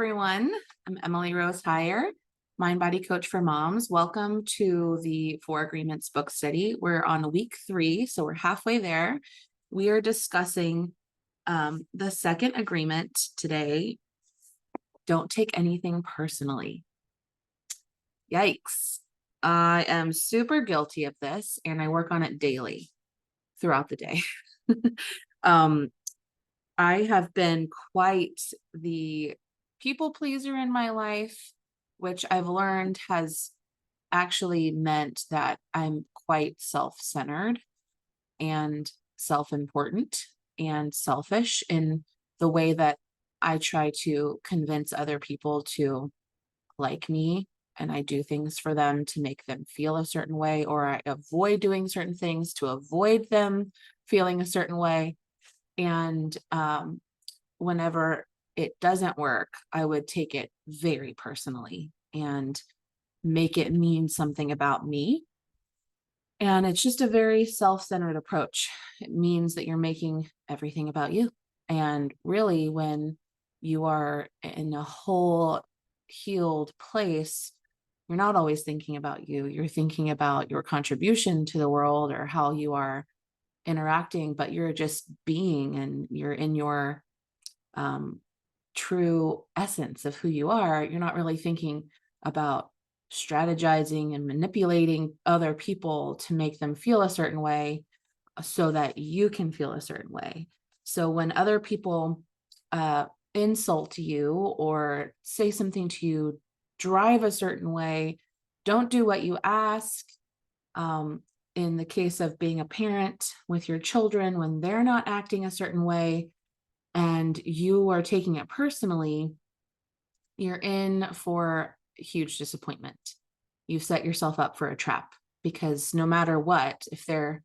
everyone. I'm Emily Rose Heyer, Mind Body Coach for Moms. Welcome to the Four Agreements book study. We're on week 3, so we're halfway there. We are discussing the second agreement today. Don't take anything personally. Yikes. I am super guilty of this, and I work on it daily throughout the day. I have been quite the people pleaser in my life, which I've learned has actually meant that I'm quite self-centered and self-important and selfish in the way that I try to convince other people to like me, and I do things for them to make them feel a certain way, or I avoid doing certain things to avoid them feeling a certain way. And whenever it doesn't work, I would take it very personally and make it mean something about me. And it's just a very self-centered approach. It means that you're making everything about you. And really, when you are in a whole healed place, you're not always thinking about you. You're thinking about your contribution to the world or how you are interacting, but you're just being, and you're in your true essence of who you are. You're not really thinking about strategizing and manipulating other people to make them feel a certain way so that you can feel a certain way. So when other people insult you or say something to you, drive a certain way, don't do what you ask. In the case of being a parent with your children, when they're not acting a certain way and you are taking it personally, you're in for huge disappointment. You've set yourself up for a trap, because no matter what, if they're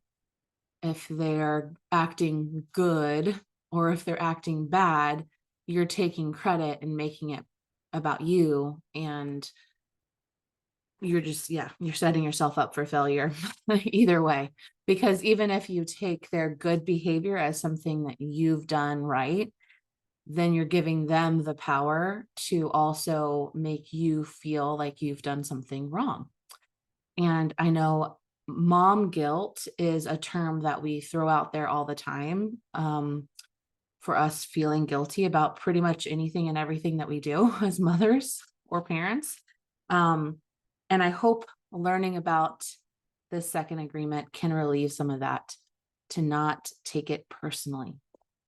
acting good or if they're acting bad, you're taking credit and making it about you, and you're just, you're setting yourself up for failure either way. Because even if you take their good behavior as something that you've done right, then you're giving them the power to also make you feel like you've done something wrong. And I know mom guilt is a term that we throw out there all the time, for us feeling guilty about pretty much anything and everything that we do as mothers or parents. And I hope learning about this second agreement can relieve some of that, to not take it personally.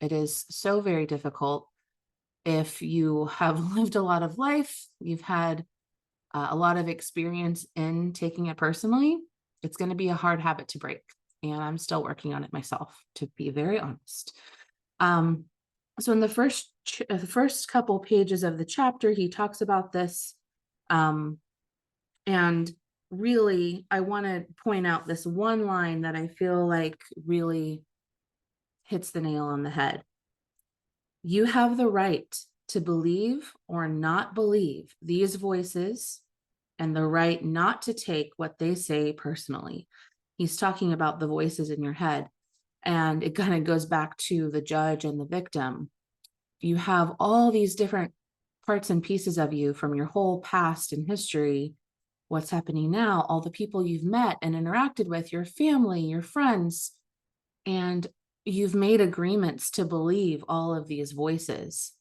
It is so very difficult. If you have lived a lot of life, you've had a lot of experience in taking it personally, it's going to be a hard habit to break. And I'm still working on it myself, to be very honest. So in the first couple pages of the chapter, he talks about this. And really, I want to point out this one line that I feel like really hits the nail on the head. You have the right to believe or not believe these voices, and the right not to take what they say personally. He's talking about the voices in your head, and it kind of goes back to the judge and the victim. You have all these different parts and pieces of you from your whole past and history, what's happening now, all the people you've met and interacted with, your family, your friends, and you've made agreements to believe all of these voices.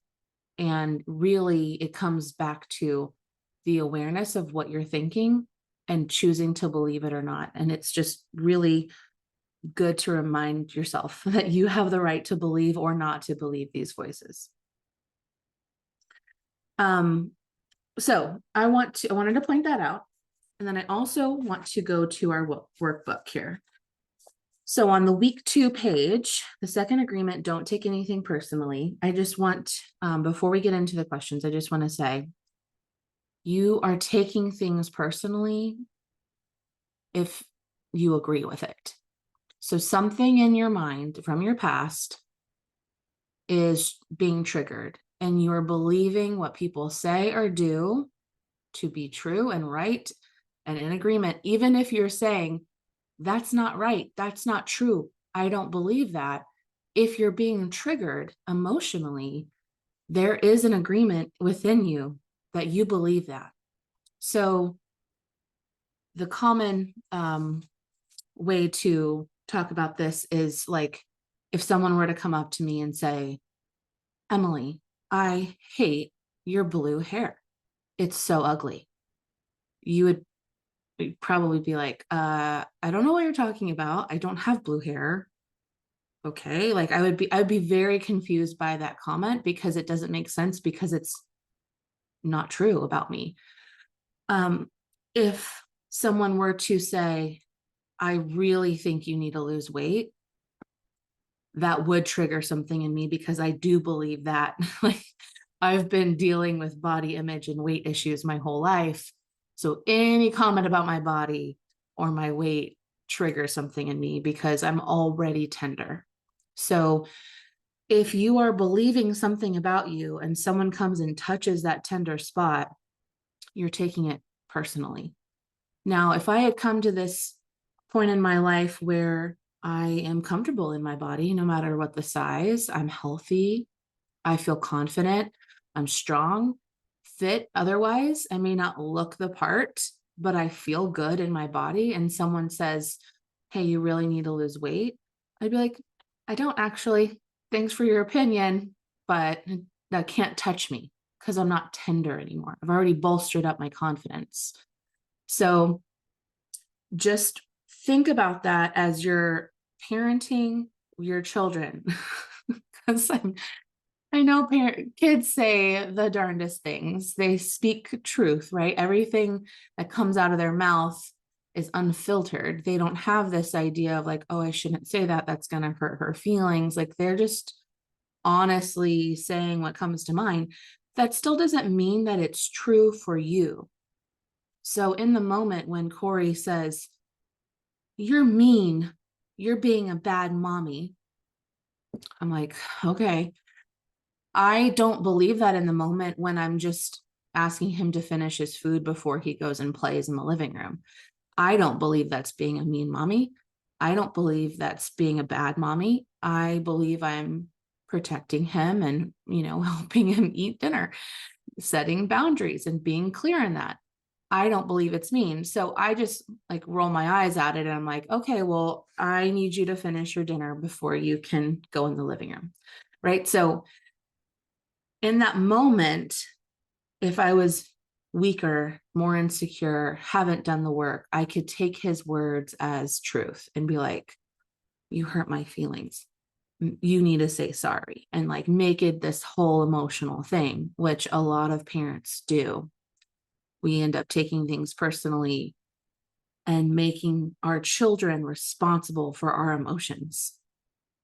And really, it comes back to the awareness of what you're thinking and choosing to believe it or not. And it's just really good to remind yourself that you have the right to believe or not to believe these voices. So I wanted to point that out. And then I also want to go to our workbook here. So on the week 2 page, the second agreement, don't take anything personally. I just want, before we get into the questions, I just want to say, you are taking things personally if you agree with it. So something in your mind from your past is being triggered, and you're believing what people say or do to be true and right and in agreement, even if you're saying, that's not right, that's not true, I don't believe that. If you're being triggered emotionally, there is an agreement within you that you believe that. So the common way to talk about this is like, if someone were to come up to me and say, Emily, I hate your blue hair. It's so ugly. You would probably be like, I don't know what you're talking about. I don't have blue hair. Okay. Like I would be very confused by that comment because it doesn't make sense, because it's not true about me. If someone were to say, I really think you need to lose weight, that would trigger something in me, because I do believe that. Like, I've been dealing with body image and weight issues my whole life. So any comment about my body or my weight triggers something in me because I'm already tender. So if you are believing something about you and someone comes and touches that tender spot, you're taking it personally. Now, if I had come to this point in my life where I am comfortable in my body, no matter what the size, I'm healthy, I feel confident, I'm strong, fit. Otherwise, I may not look the part, but I feel good in my body. And someone says, hey, you really need to lose weight. I'd be like, I don't actually. Thanks for your opinion, but that can't touch me because I'm not tender anymore. I've already bolstered up my confidence. So just think about that as you're parenting your children. Because I know kids say the darndest things. They speak truth, right? Everything that comes out of their mouth is unfiltered. They don't have this idea of like, oh, I shouldn't say that. That's going to hurt her feelings. Like, they're just honestly saying what comes to mind. That still doesn't mean that it's true for you. So in the moment when Corey says, you're mean, you're being a bad mommy, I'm like, okay. I don't believe that in the moment when I'm just asking him to finish his food before he goes and plays in the living room. I don't believe that's being a mean mommy. I don't believe that's being a bad mommy. I believe I'm protecting him and, helping him eat dinner, setting boundaries and being clear in that. I don't believe it's mean. So I just like roll my eyes at it and I'm like, okay, well, I need you to finish your dinner before you can go in the living room. Right. So in that moment, if I was weaker, more insecure, haven't done the work, I could take his words as truth and be like, you hurt my feelings. You need to say sorry, and like make it this whole emotional thing, which a lot of parents do. We end up taking things personally and making our children responsible for our emotions.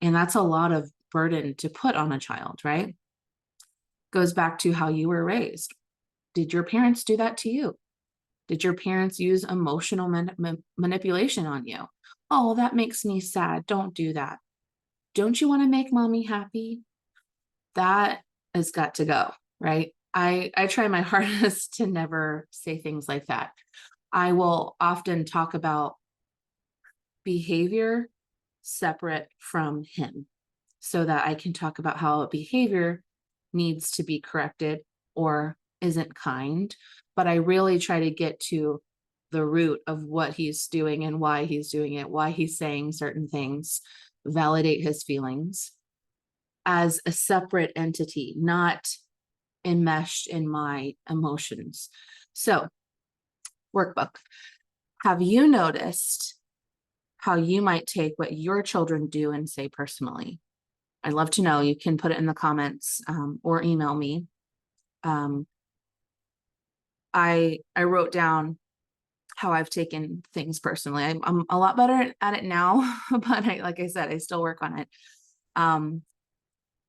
And that's a lot of burden to put on a child, right? Goes back to how you were raised. Did your parents do that to you? Did your parents use emotional manipulation on you? Oh, that makes me sad. Don't do that. Don't you want to make mommy happy? That has got to go, right? I try my hardest to never say things like that. I will often talk about behavior separate from him so that I can talk about how a behavior needs to be corrected or isn't kind. But I really try to get to the root of what he's doing and why he's doing it, why he's saying certain things, validate his feelings as a separate entity, not enmeshed in my emotions. So, workbook. Have you noticed how you might take what your children do and say personally? I'd love to know. You can put it in the comments or email me. I wrote down how I've taken things personally. I'm a lot better at it now, but like I said, I still work on it.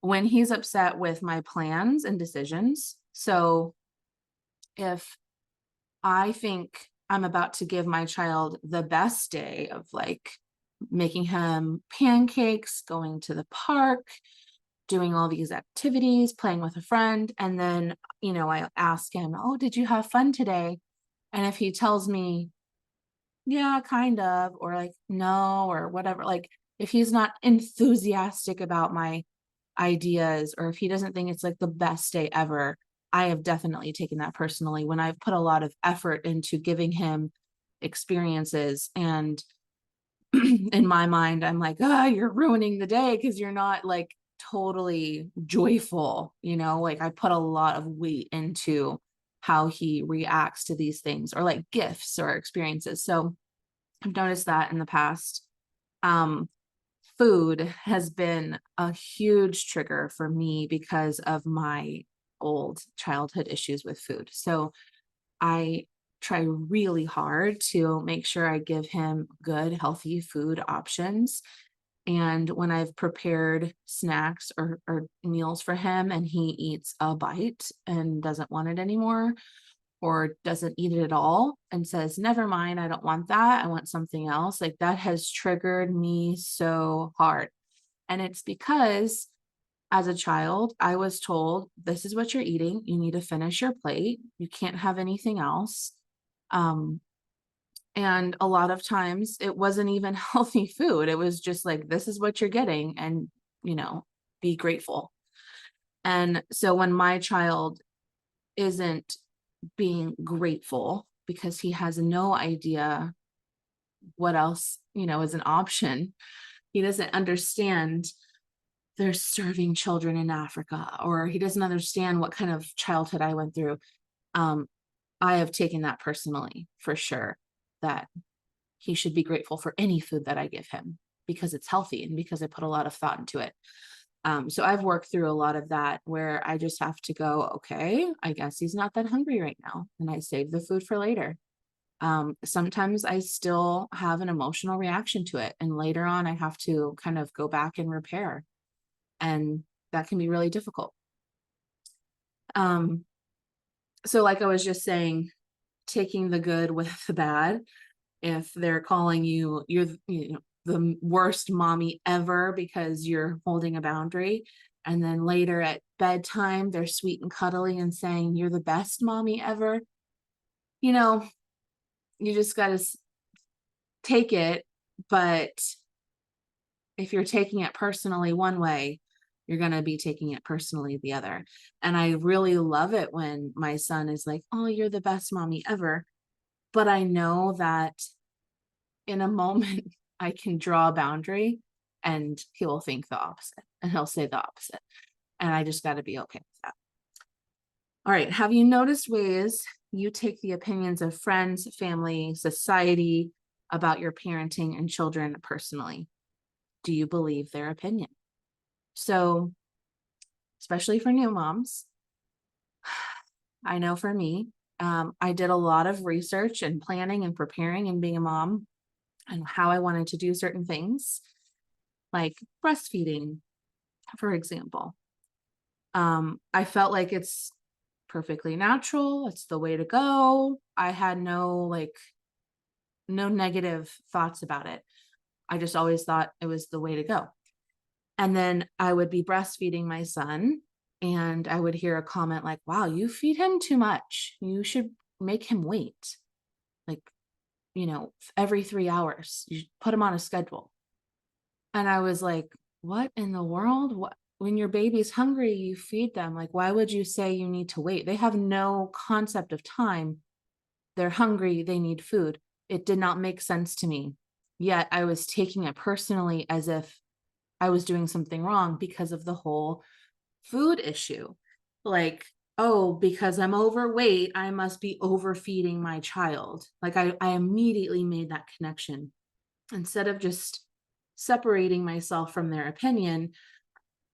When he's upset with my plans and decisions. So if I think I'm about to give my child the best day of like making him pancakes, going to the park, doing all these activities, playing with a friend. And then, I ask him, oh, did you have fun today? And if he tells me, yeah, kind of, or like, no, or whatever, like if he's not enthusiastic about my ideas, or if he doesn't think it's like the best day ever, I have definitely taken that personally when I've put a lot of effort into giving him experiences. And in my mind, I'm like, oh, you're ruining the day because you're not like totally joyful, like I put a lot of weight into how he reacts to these things, or like gifts or experiences. So I've noticed that in the past. Um, Food has been a huge trigger for me because of my old childhood issues with food. So I try really hard to make sure I give him good, healthy food options. And when I've prepared snacks or meals for him and he eats a bite and doesn't want it anymore, or doesn't eat it at all and says, never mind, I don't want that, I want something else, like that has triggered me so hard. And it's because as a child, I was told, this is what you're eating. You need to finish your plate. You can't have anything else. Um, and a lot of times it wasn't even healthy food. It was just like, this is what you're getting, and, you know, be grateful. And so when my child isn't being grateful because he has no idea what else, is an option, he doesn't understand there's starving children in Africa, or he doesn't understand what kind of childhood I went through. Um, I have taken that personally for sure, that he should be grateful for any food that I give him because it's healthy and because I put a lot of thought into it. So I've worked through a lot of that where I just have to go, okay, I guess he's not that hungry right now. And I save the food for later. Sometimes I still have an emotional reaction to it. And later on, I have to kind of go back and repair. And that can be really difficult. Um, so like I was just saying, taking the good with the bad. If they're calling you, you're the worst mommy ever because you're holding a boundary, and then later at bedtime they're sweet and cuddly and saying you're the best mommy ever, you know you just got to take it. But if you're taking it personally one way, you're going to be taking it personally the other. And I really love it when my son is like, oh, you're the best mommy ever, but I know that in a moment I can draw a boundary and he will think the opposite and he'll say the opposite. And I just got to be okay with that. All right. Have you noticed ways you take the opinions of friends, family, society about your parenting and children personally? Do you believe their opinion? So, especially for new moms, I know for me, I did a lot of research and planning and preparing and being a mom and how I wanted to do certain things, like breastfeeding, for example. I felt like it's perfectly natural. It's the way to go. I had no negative thoughts about it. I just always thought it was the way to go. And then I would be breastfeeding my son and I would hear a comment like, wow, you feed him too much. You should make him wait. Like, every 3 hours, you put him on a schedule. And I was like, what in the world? What, when your baby's hungry, you feed them. Like, why would you say you need to wait? They have no concept of time. They're hungry, they need food. It did not make sense to me. Yet I was taking it personally as if I was doing something wrong because of the whole food issue. Like, oh, because I'm overweight, I must be overfeeding my child. Like I immediately made that connection instead of just separating myself from their opinion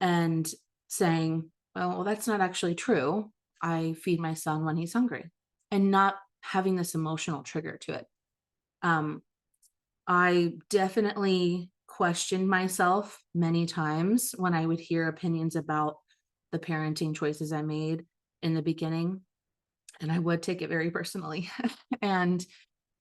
and saying, well, that's not actually true. I feed my son when he's hungry, and not having this emotional trigger to it. Um, I definitely questioned myself many times when I would hear opinions about the parenting choices I made in the beginning, and I would take it very personally. And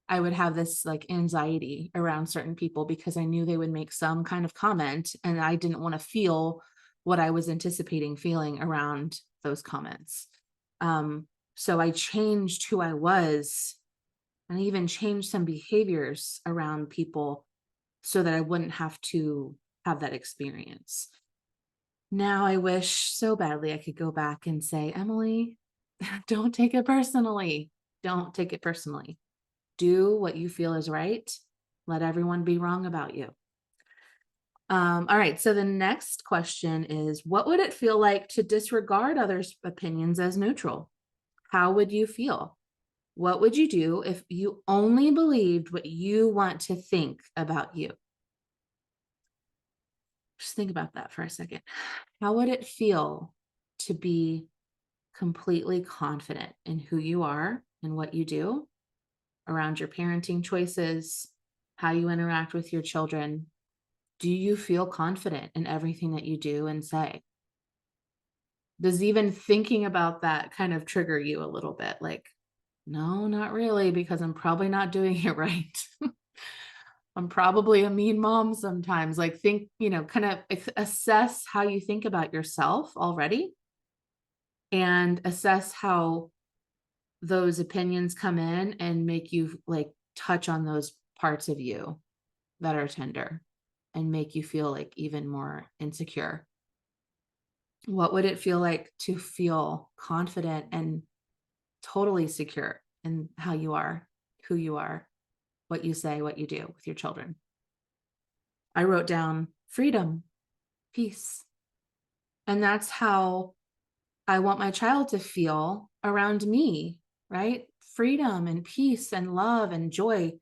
I would have this like anxiety around certain people because I knew they would make some kind of comment and I didn't want to feel what I was anticipating feeling around those comments. So I changed who I was and even changed some behaviors around people so that I wouldn't have to have that experience. Now I wish so badly I could go back and say, Emily, don't take it personally. Don't take it personally. Do what you feel is right. Let everyone be wrong about you. All right. So the next question is, what would it feel like to disregard others' opinions as neutral? How would you feel? What would you do if you only believed what you want to think about you? Just think about that for a second. How would it feel to be completely confident in who you are and what you do around your parenting choices, how you interact with your children? Do you feel confident in everything that you do and say? Does even thinking about that kind of trigger you a little bit? Like, no, not really, because I'm probably not doing it right. I'm probably a mean mom sometimes. Like, think, kind of assess how you think about yourself already and assess how those opinions come in and make you like touch on those parts of you that are tender and make you feel like even more insecure. What would it feel like to feel confident and totally secure in how you are, who you are, what you say, what you do with your children? I wrote down freedom, peace. And that's how I want my child to feel around me, right? Freedom and peace and love and joy.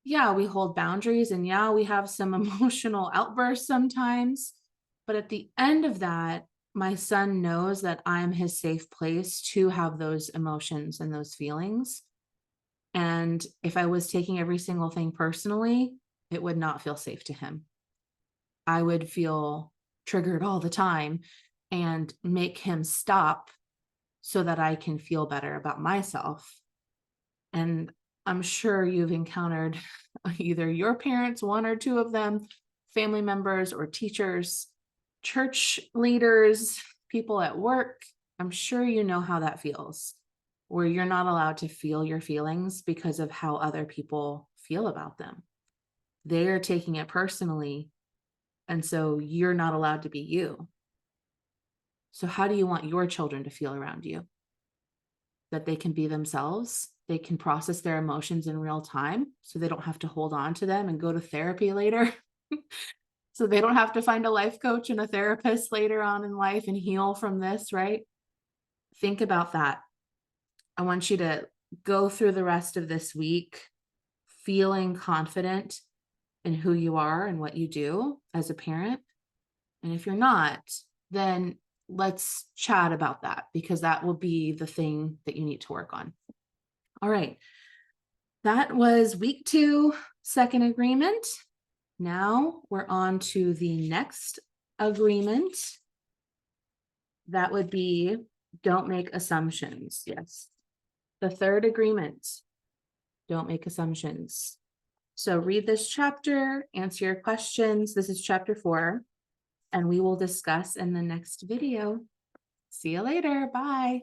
Yeah, we hold boundaries and yeah, we have some emotional outbursts sometimes. But at the end of that, my son knows that I'm his safe place to have those emotions and those feelings. And if I was taking every single thing personally, it would not feel safe to him. I would feel triggered all the time and make him stop so that I can feel better about myself. And I'm sure you've encountered either your parents, one or two of them, family members or teachers, church leaders, people at work. I'm sure you know how that feels, where you're not allowed to feel your feelings because of how other people feel about them. They are taking it personally. And so you're not allowed to be you. So, how do you want your children to feel around you? That they can be themselves, they can process their emotions in real time so they don't have to hold on to them and go to therapy later. So they don't have to find a life coach and a therapist later on in life and heal from this, right? Think about that. I want you to go through the rest of this week feeling confident in who you are and what you do as a parent. And if you're not, then let's chat about that because that will be the thing that you need to work on. All right. That was week 2, second agreement. Now we're on to the next agreement. That would be don't make assumptions. Yes. The third agreement, don't make assumptions. So read this chapter, answer your questions. This is chapter 4, and we will discuss in the next video. See you later. Bye.